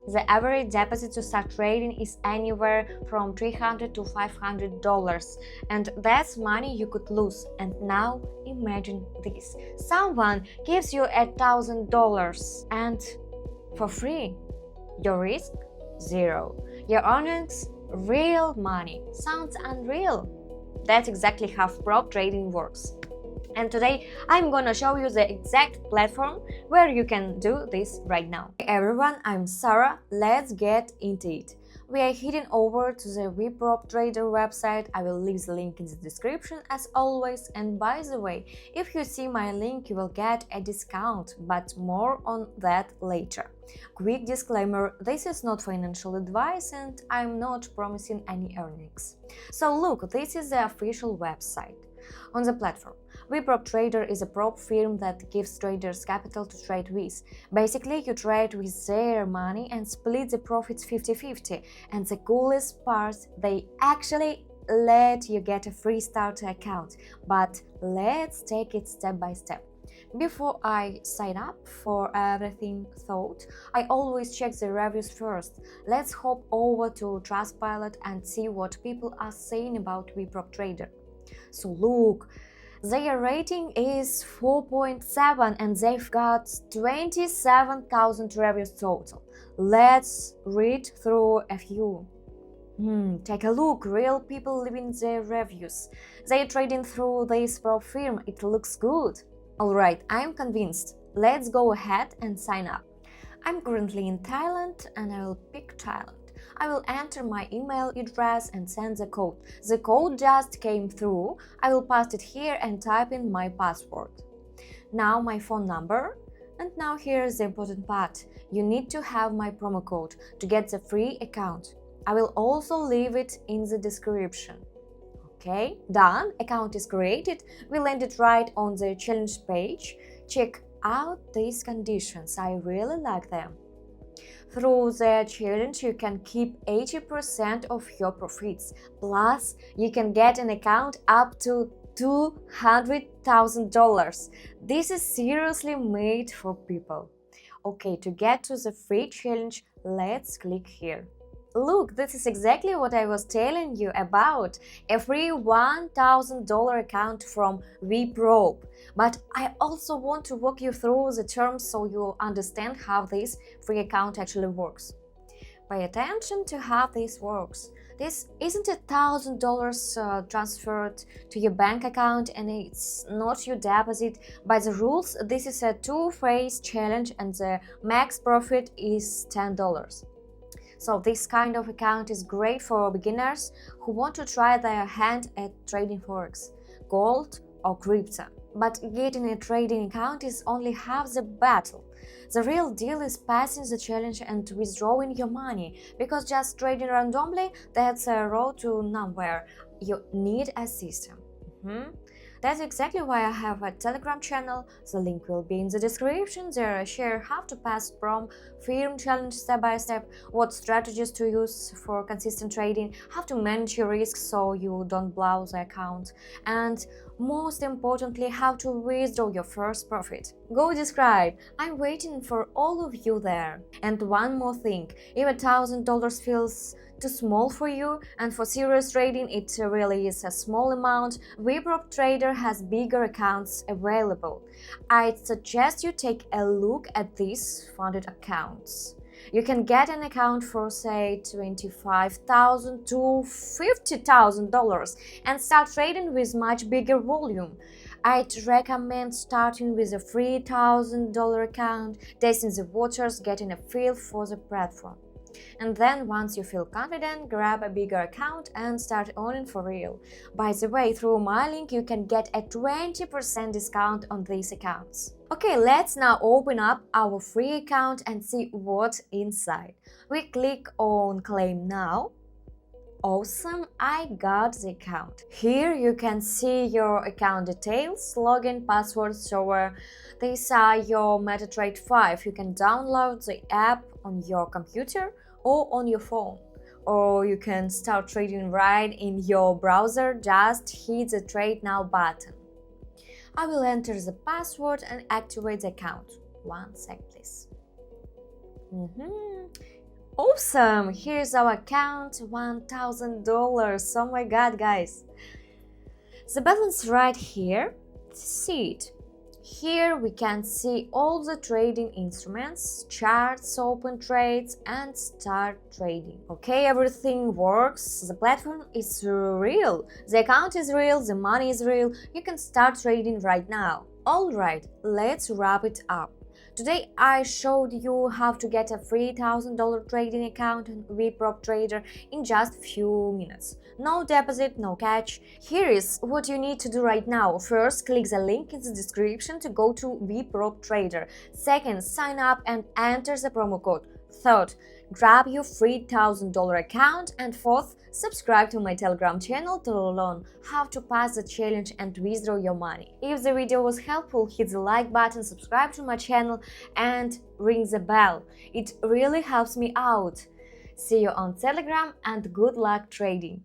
The average deposit to start trading is anywhere from $300 to $500, and that's money you could lose. And now imagine this: someone gives you $1,000 and for free. Your risk? Zero. Your earnings? Real money. Sounds unreal. That's exactly how prop trading works. And today I'm gonna show you the exact platform where you can do this right now. Hey everyone, I'm Sarah. Let's get into it. We are heading over to the VpropTrader website. I will leave the link in the description as always. And by the way, if you see my link, you will get a discount, but more on that later. Quick disclaimer, this is not financial advice and I'm not promising any earnings. So look, this is the official website. On the platform, VpropTrader is a prop firm that gives traders capital to trade with. Basically, you trade with their money and split the profits 50-50. And the coolest part, they actually let you get a free starter account. But let's take it step by step. Before I sign up for everything thought, I always check the reviews first. Let's hop over to Trustpilot and see what people are saying about VpropTrader. So look, their rating is 4.7 and they've got 27,000 reviews total. Let's read through a few. Take a look, real people leaving their reviews. They're trading through this prop firm, it looks good. Alright, I'm convinced. Let's go ahead and sign up. I'm currently in Thailand and I will pick Thailand. I will enter my email address and send the code. The code just came through. I will paste it here and type in my password. Now my phone number. And now here's the important part. You need to have my promo code to get the free account. I will also leave it in the description. Okay, done. Account is created. We landed right on the challenge page. Check out these conditions. I really like them. Through the challenge, you can keep 80% of your profits. Plus, you can get an account up to $200,000. This is seriously made for people. Okay, to get to the free challenge, let's click here. Look, this is exactly what I was telling you about, a free $1,000 account from VProp. But I also want to walk you through the terms so you understand how this free account actually works. Pay attention to how this works. This isn't $1,000 transferred to your bank account and it's not your deposit. By the rules, this is a two-phase challenge and the max profit is $10. So this kind of account is great for beginners who want to try their hand at trading Forex, gold or crypto. But getting a trading account is only half the battle. The real deal is passing the challenge and withdrawing your money, because just trading randomly, that's a road to nowhere. You need a system. That's exactly why I have a Telegram channel. The link will be in the description. There I share how to pass from firm challenge step by step, what strategies to use for consistent trading, how to manage your risks so you don't blow the account, and most importantly, how to withdraw your first profit. Go subscribe. I'm waiting for all of you there. And one more thing, if $1,000 feels too small for you, and for serious trading it really is a small amount, VpropTrader has bigger accounts available. I'd suggest you take a look at these funded accounts. You can get an account for say $25,000 to $50,000 and start trading with much bigger volume. I'd recommend starting with a $3,000 account, testing the waters, getting a feel for the platform. And then once you feel confident, grab a bigger account and start owning for real. By the way, through my link you can get a 20% discount on these accounts. Okay, let's now open up our free account and see what's inside. We click on Claim Now. Awesome, I got the account. Here you can see your account details, login, password, server. These are your MetaTrader 5. You can download the app on your computer or on your phone. Or you can start trading right in your browser, just hit the Trade Now button. I will enter the password and activate the account. 1 sec, please. Awesome! Here's our account, $1,000. Oh my god, guys! The balance right here, see it. Here we can see all the trading instruments, charts, open trades, and start trading. Okay, everything works, the platform is real, the account is real, the money is real, you can start trading right now. Alright, let's wrap it up. Today I showed you how to get a free $1,000 trading account on VpropTrader in just few minutes. No deposit, no catch. Here is what you need to do right now. First, click the link in the description to go to VpropTrader. Second, sign up and enter the promo code. Third, grab your free $1,000 account. And fourth, subscribe to my Telegram channel to learn how to pass the challenge and withdraw your money. If the video was helpful, hit the like button, subscribe to my channel and ring the bell. It really helps me out. See you on Telegram and good luck trading!